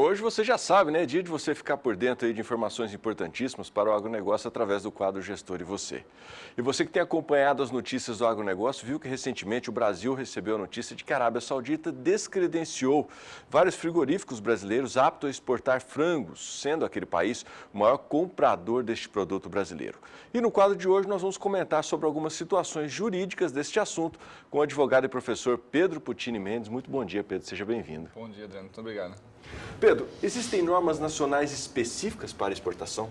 hoje você já sabe, né? É dia de você ficar por dentro aí de informações importantíssimas para o agronegócio através do quadro Gestor e Você. E você que tem acompanhado as notícias do agronegócio, viu que recentemente o Brasil recebeu a notícia de que a Arábia Saudita descredenciou vários frigoríficos brasileiros aptos a exportar frangos, sendo aquele país o maior comprador deste produto brasileiro. E no quadro de hoje nós vamos comentar sobre algumas situações jurídicas deste assunto com o advogado e professor Pedro Puccini Mendes. Muito bom dia, Pedro. Seja bem-vindo. Bom dia, Adriano. Muito obrigado. Pedro, existem normas nacionais específicas para exportação?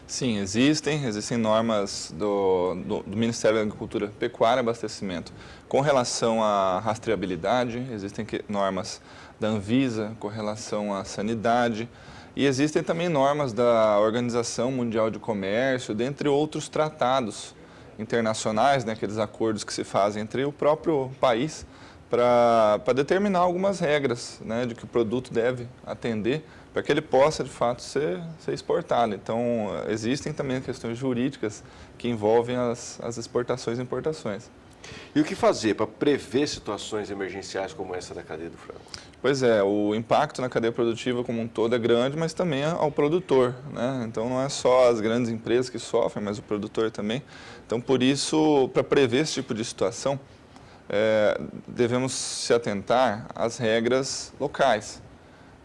Sim, existem normas do Ministério da Agricultura, Pecuária e Abastecimento. Com relação à rastreabilidade, existem normas da Anvisa com relação à sanidade e existem também normas da Organização Mundial de Comércio, dentre outros tratados internacionais, né, aqueles acordos que se fazem entre o próprio país para determinar algumas regras, né, de que o produto deve atender para que ele possa, de fato, ser exportado. Então, existem também questões jurídicas que envolvem as exportações e importações. E o que fazer para prever situações emergenciais como essa da cadeia do frango? Pois é, o impacto na cadeia produtiva como um todo é grande, mas também ao produtor, né? Então, não é só as grandes empresas que sofrem, mas o produtor também. Então, por isso, para prever esse tipo de situação, devemos se atentar às regras locais,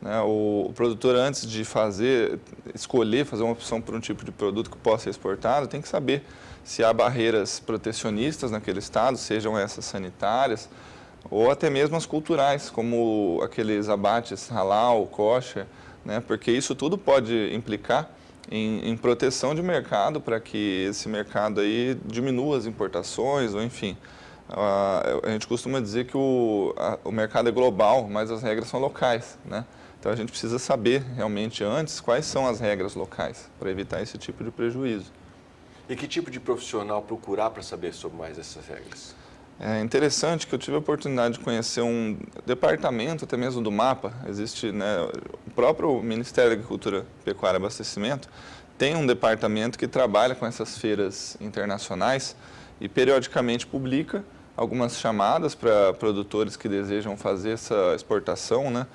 né? O produtor, antes de escolher fazer uma opção por um tipo de produto que possa ser exportado, tem que saber se há barreiras protecionistas naquele estado, sejam essas sanitárias, ou até mesmo as culturais, como aqueles abates halal, kosher, né? Porque isso tudo pode implicar em proteção de mercado para que esse mercado aí diminua as importações, ou enfim. A gente costuma dizer que o mercado é global, mas as regras são locais, né? Então a gente precisa saber realmente antes quais são as regras locais para evitar esse tipo de prejuízo. E que tipo de profissional procurar para saber sobre mais essas regras? É interessante que eu tive a oportunidade de conhecer um departamento, até mesmo do MAPA, existe, né, o próprio Ministério da Agricultura, Pecuária e Abastecimento, tem um departamento que trabalha com essas feiras internacionais e periodicamente publica algumas chamadas para produtores que desejam fazer essa exportação, né,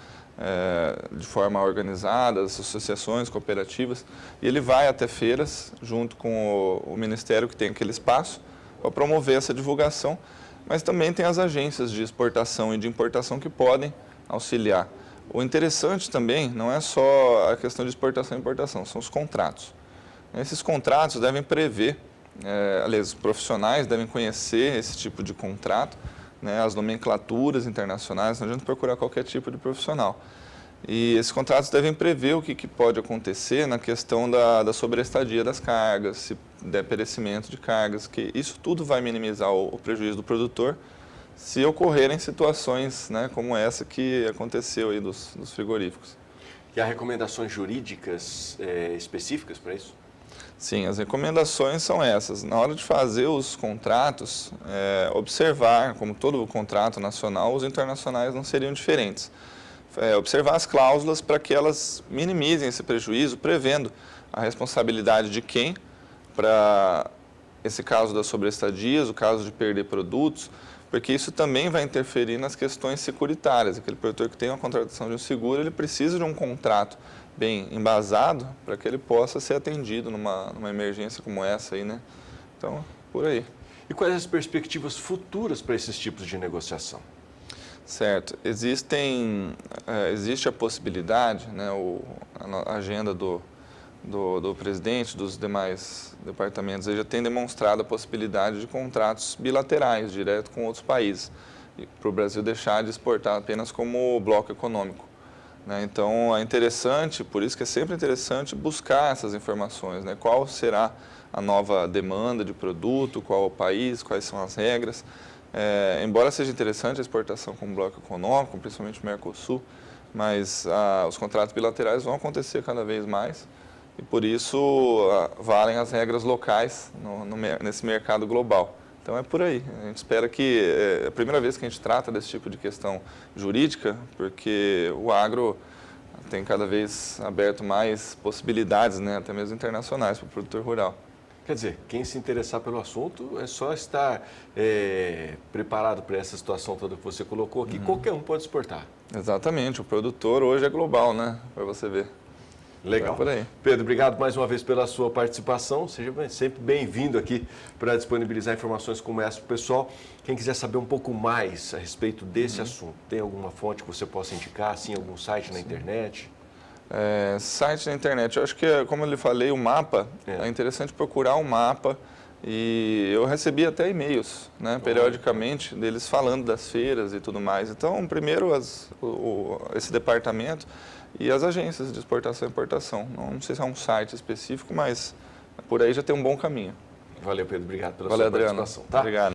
de forma organizada, as associações, cooperativas, e ele vai até feiras junto com o Ministério que tem aquele espaço para promover essa divulgação, mas também tem as agências de exportação e de importação que podem auxiliar. O interessante também não é só a questão de exportação e importação, são os contratos. Esses contratos devem prever, aliás, os profissionais devem conhecer esse tipo de contrato, né, as nomenclaturas internacionais, não adianta procurar qualquer tipo de profissional. E esses contratos devem prever o que pode acontecer na questão da sobreestadia das cargas, se der perecimento de cargas, que isso tudo vai minimizar o prejuízo do produtor se ocorrerem situações, né, como essa que aconteceu aí dos frigoríficos. E há recomendações jurídicas específicas para isso? Sim, as recomendações são essas. Na hora de fazer os contratos, observar, como todo contrato nacional, os internacionais não seriam diferentes. Observar as cláusulas para que elas minimizem esse prejuízo, prevendo a responsabilidade de quem, para esse caso das sobreestadias, o caso de perder produtos, porque isso também vai interferir nas questões securitárias. Aquele produtor que tem uma contratação de um seguro, ele precisa de um contrato bem embasado para que ele possa ser atendido numa emergência como essa aí, né? Então, por aí. E quais as perspectivas futuras para esses tipos de negociação? Certo. Existe a possibilidade, né, a agenda do presidente, dos demais departamentos, ele já tem demonstrado a possibilidade de contratos bilaterais, direto com outros países, para o Brasil deixar de exportar apenas como bloco econômico. Então, é interessante, por isso que é sempre interessante buscar essas informações, né? Qual será a nova demanda de produto, qual o país, quais são as regras. Embora seja interessante a exportação como bloco econômico, principalmente o Mercosul, mas os contratos bilaterais vão acontecer cada vez mais e, por isso, valem as regras locais nesse mercado global. Então é por aí. A gente espera que é a primeira vez que a gente trata desse tipo de questão jurídica, porque o agro tem cada vez aberto mais possibilidades, né, até mesmo internacionais, para o produtor rural. Quer dizer, quem se interessar pelo assunto é só estar preparado para essa situação toda que você colocou aqui. Qualquer um pode exportar. Exatamente, o produtor hoje é global, né? Para você ver. Legal. Por aí. Pedro, obrigado mais uma vez pela sua participação. Seja sempre bem-vindo aqui para disponibilizar informações como essa para o pessoal. Quem quiser saber um pouco mais a respeito desse assunto, tem alguma fonte que você possa indicar, assim, algum site na internet? Site na internet, eu acho que, como eu lhe falei, o mapa, é interessante procurar um mapa. E eu recebi até e-mails, né, periodicamente, deles falando das feiras e tudo mais. Então, primeiro esse departamento e as agências de exportação e importação. Não sei se é um site específico, mas por aí já tem um bom caminho. Valeu, Pedro. Obrigado pela Valeu, sua participação. Adriano. Obrigado.